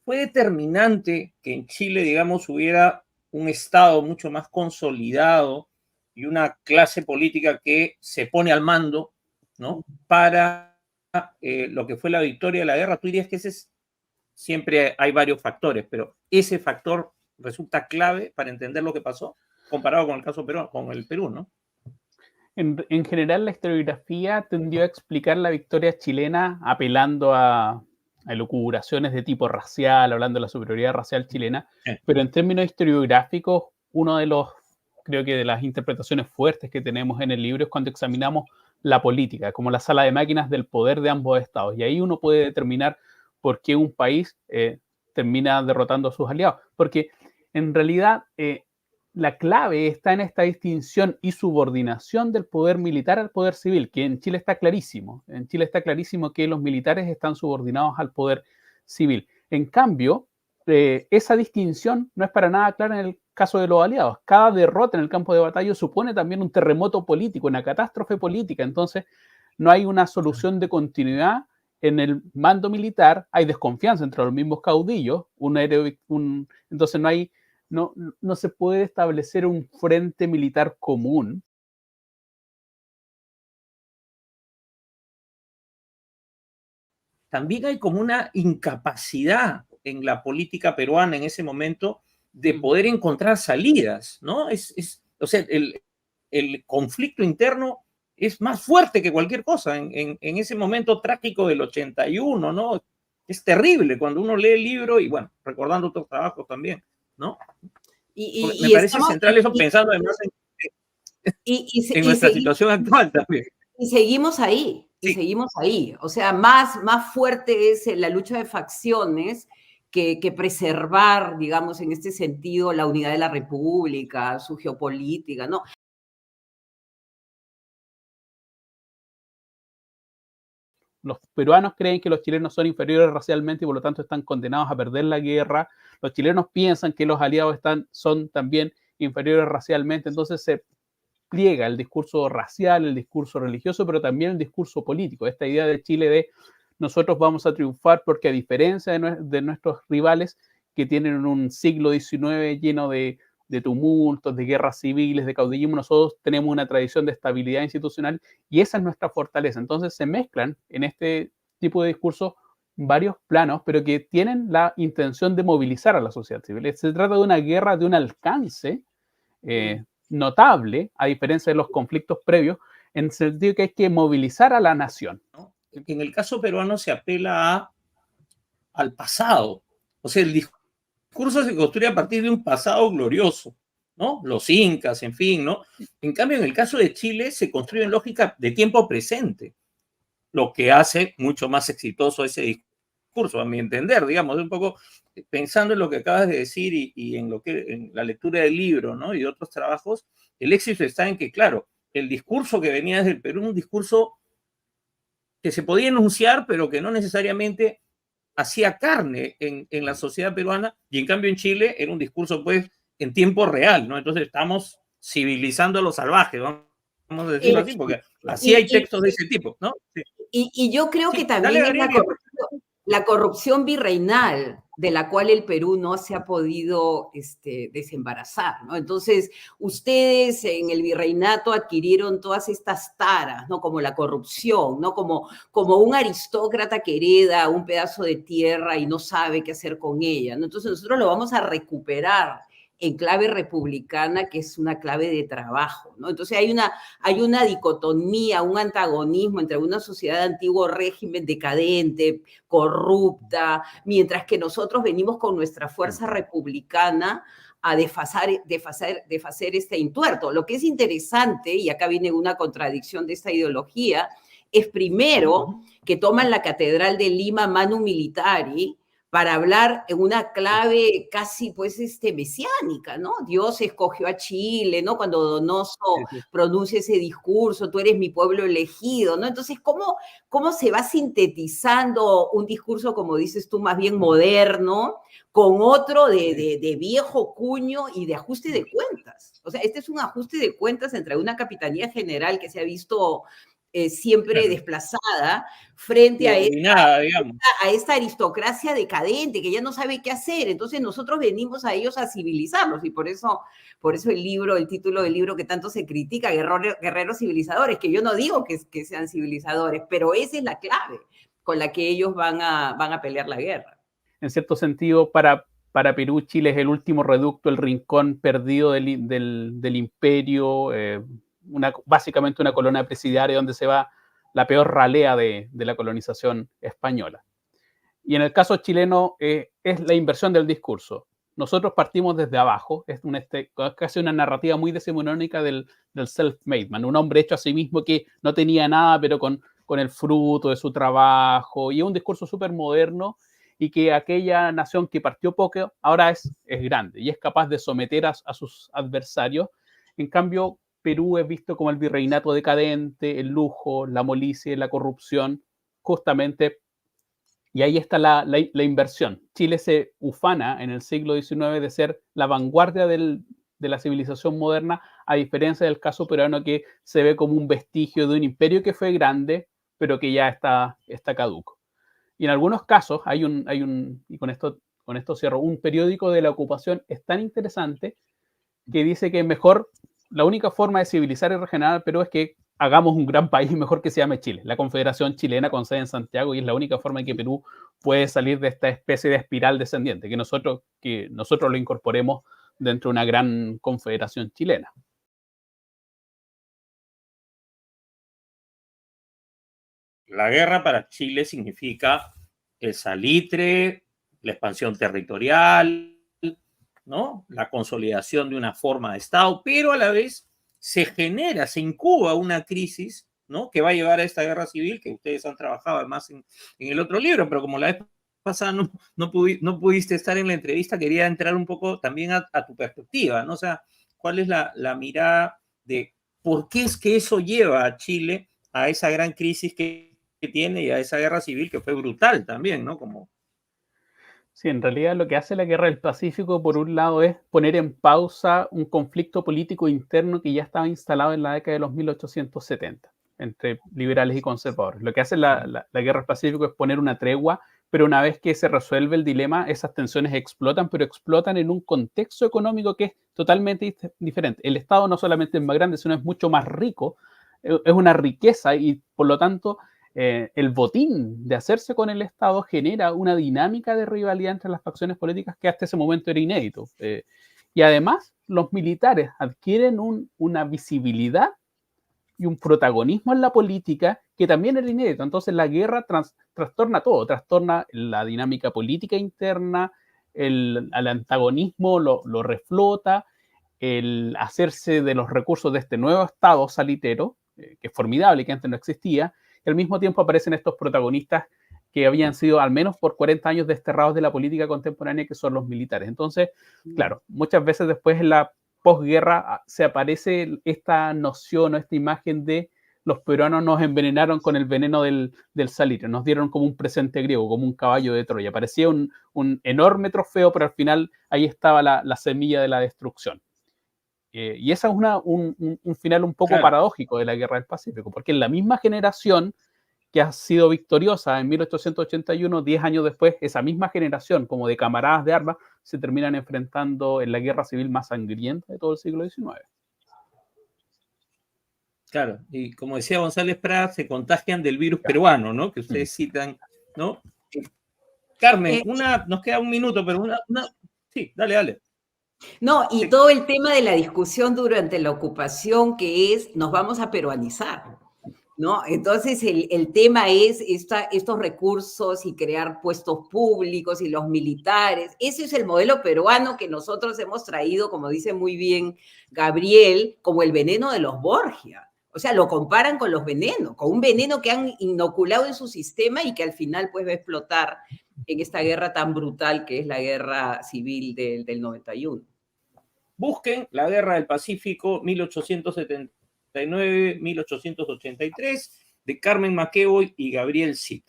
fue determinante que en Chile, digamos, hubiera un Estado mucho más consolidado y una clase política que se pone al mando, ¿no? Para lo que fue la victoria de la guerra. Tú dirías que siempre hay varios factores, pero ese factor resulta clave para entender lo que pasó, comparado con el caso Perú, con el Perú, ¿no? En general, la historiografía tendió a explicar la victoria chilena apelando a elucubraciones de tipo racial, hablando de la superioridad racial chilena, pero en términos historiográficos, uno de los, creo que de las interpretaciones fuertes que tenemos en el libro es cuando examinamos la política, como la sala de máquinas del poder de ambos estados, y ahí uno puede determinar por qué un país termina derrotando a sus aliados, porque en realidad la clave está en esta distinción y subordinación del poder militar al poder civil, que en Chile está clarísimo. En Chile está clarísimo que los militares están subordinados al poder civil. En cambio, esa distinción no es para nada clara en el caso de los aliados. Cada derrota en el campo de batalla supone también un terremoto político, una catástrofe política. Entonces, no hay una solución de continuidad en el mando militar, hay desconfianza entre los mismos caudillos, entonces no se puede establecer un frente militar común. También hay como una incapacidad en la política peruana en ese momento de poder encontrar salidas, ¿no? O sea, el conflicto interno es más fuerte que cualquier cosa en ese momento trágico del 81, ¿no? Es terrible cuando uno lee el libro y, bueno, recordando otros trabajos también, ¿no? Me parece central eso, pensando además en nuestra situación actual también. Y seguimos ahí, y seguimos ahí. O sea, más fuerte es la lucha de facciones que preservar, digamos, en este sentido, la unidad de la República, su geopolítica, ¿no? Los peruanos creen que los chilenos son inferiores racialmente y por lo tanto están condenados a perder la guerra. Los chilenos piensan que los aliados son también inferiores racialmente. Entonces se pliega el discurso racial, el discurso religioso, pero también el discurso político. Esta idea de Chile de nosotros vamos a triunfar porque a diferencia de nuestros rivales que tienen un siglo XIX lleno de tumultos, de guerras civiles, de caudillismo, nosotros tenemos una tradición de estabilidad institucional y esa es nuestra fortaleza. Entonces se mezclan en este tipo de discursos varios planos, pero que tienen la intención de movilizar a la sociedad civil. Se trata de una guerra de un alcance notable, a diferencia de los conflictos previos, en el sentido que hay que movilizar a la nación. En el caso peruano se apela al pasado. O sea, el discurso se construye a partir de un pasado glorioso, ¿no? Los incas, en fin, ¿no? En cambio, en el caso de Chile se construye en lógica de tiempo presente, lo que hace mucho más exitoso ese discurso, a mi entender, digamos, un poco pensando en lo que acabas de decir y en la lectura del libro, ¿no? Y de otros trabajos, el éxito está en que, claro, el discurso que venía desde el Perú, un discurso que se podía enunciar, pero que no necesariamente hacía carne en la sociedad peruana, y en cambio en Chile era un discurso, pues, en tiempo real, ¿no? Entonces estamos civilizando a los salvajes, vamos a decirlo así, porque así hay textos de ese tipo, ¿no? Sí. Y yo creo que también es la corrupción virreinal de la cual el Perú no se ha podido desembarazar, ¿no? Entonces, ustedes en el virreinato adquirieron todas estas taras, ¿no? Como la corrupción, ¿no? Como un aristócrata que hereda un pedazo de tierra y no sabe qué hacer con ella, ¿no? Entonces, nosotros lo vamos a recuperar en clave republicana, que es una clave de trabajo, ¿no? Entonces hay una dicotomía, un antagonismo entre una sociedad de antiguo régimen decadente, corrupta, mientras que nosotros venimos con nuestra fuerza republicana a desfacer este intuerto. Lo que es interesante, y acá viene una contradicción de esta ideología, es primero que toman la Catedral de Lima Manu Militari para hablar en una clave casi, pues, mesiánica, ¿no? Dios escogió a Chile, ¿no? Cuando Donoso pronuncia ese discurso, tú eres mi pueblo elegido, ¿no? Entonces, ¿cómo se va sintetizando un discurso, como dices tú, más bien moderno, con otro de viejo cuño y de ajuste de cuentas? O sea, este es un ajuste de cuentas entre una capitanía general que se ha visto siempre desplazada frente a esta aristocracia decadente que ya no sabe qué hacer. Entonces nosotros venimos a ellos a civilizarlos y por eso el título del libro que tanto se critica, Guerreros Civilizadores, que yo no digo que sean civilizadores, pero esa es la clave con la que ellos van a pelear la guerra. En cierto sentido, para Perú, Chile es el último reducto, el rincón perdido del imperio, básicamente una colonia presidiaria donde se va la peor ralea de la colonización española. Y en el caso chileno es la inversión del discurso. Nosotros partimos desde abajo, es casi una narrativa muy decimonónica del self-made man, un hombre hecho a sí mismo que no tenía nada, pero con el fruto de su trabajo, y un discurso súper moderno, y que aquella nación que partió poco ahora es grande y es capaz de someter a sus adversarios. En cambio, Perú es visto como el virreinato decadente, el lujo, la molicie, la corrupción, justamente, y ahí está la inversión. Chile se ufana en el siglo XIX de ser la vanguardia de la civilización moderna, a diferencia del caso peruano, que se ve como un vestigio de un imperio que fue grande, pero que ya está caduco. Y en algunos casos hay y con esto cierro, un periódico de la ocupación es tan interesante que dice que mejor, la única forma de civilizar y regenerar Perú es que hagamos un gran país mejor que se llame Chile, la Confederación Chilena con sede en Santiago, y es la única forma en que Perú puede salir de esta especie de espiral descendiente, que nosotros lo incorporemos dentro de una gran confederación chilena. La guerra para Chile significa el salitre, la expansión territorial, ¿no? La consolidación de una forma de Estado, pero a la vez se incuba una crisis, ¿no? Que va a llevar a esta guerra civil, que ustedes han trabajado además en el otro libro, pero como la vez pasada no pudiste estar en la entrevista, quería entrar un poco también a tu perspectiva, ¿no? O sea, ¿cuál es la mirada de por qué es que eso lleva a Chile a esa gran crisis que tiene y a esa guerra civil que fue brutal también, ¿no? Sí, en realidad lo que hace la Guerra del Pacífico, por un lado, es poner en pausa un conflicto político interno que ya estaba instalado en la década de los 1870 entre liberales y conservadores. Lo que hace la Guerra del Pacífico es poner una tregua, pero una vez que se resuelve el dilema, esas tensiones explotan, pero explotan en un contexto económico que es totalmente diferente. El Estado no solamente es más grande, sino es mucho más rico, es una riqueza, y por lo tanto el botín de hacerse con el Estado genera una dinámica de rivalidad entre las facciones políticas que hasta ese momento era inédito. Y además, los militares adquieren una visibilidad y un protagonismo en la política que también era inédito. Entonces la guerra trastorna todo, trastorna la dinámica política interna, al antagonismo lo reflota, el hacerse de los recursos de este nuevo Estado salitero, que es formidable y que antes no existía, y al mismo tiempo aparecen estos protagonistas que habían sido al menos por 40 años desterrados de la política contemporánea, que son los militares. Entonces, claro, muchas veces después en la posguerra se aparece esta noción o esta imagen de los peruanos nos envenenaron con el veneno del salitre, nos dieron como un presente griego, como un caballo de Troya. Parecía un enorme trofeo, pero al final ahí estaba la semilla de la destrucción. Y esa es un final un poco paradójico de la Guerra del Pacífico, porque en la misma generación que ha sido victoriosa en 1881, 10 años después, esa misma generación, como de camaradas de armas, se terminan enfrentando en la guerra civil más sangrienta de todo el siglo XIX. Claro, y como decía González Prats, se contagian del virus peruano, ¿no? Que ustedes citan, ¿no? Carmen, nos queda un minuto, pero sí, dale. No, y sí. Todo el tema de la discusión durante la ocupación, que es, nos vamos a peruanizar, ¿no? Entonces el tema es estos recursos y crear puestos públicos y los militares. Ese es el modelo peruano que nosotros hemos traído, como dice muy bien Gabriel, como el veneno de los Borgia. O sea, lo comparan con los venenos, con un veneno que han inoculado en su sistema y que al final pues va a explotar en esta guerra tan brutal que es la guerra civil del 91. Busquen la Guerra del Pacífico 1879-1883 de Carmen McEvoy y Gabriel Cid.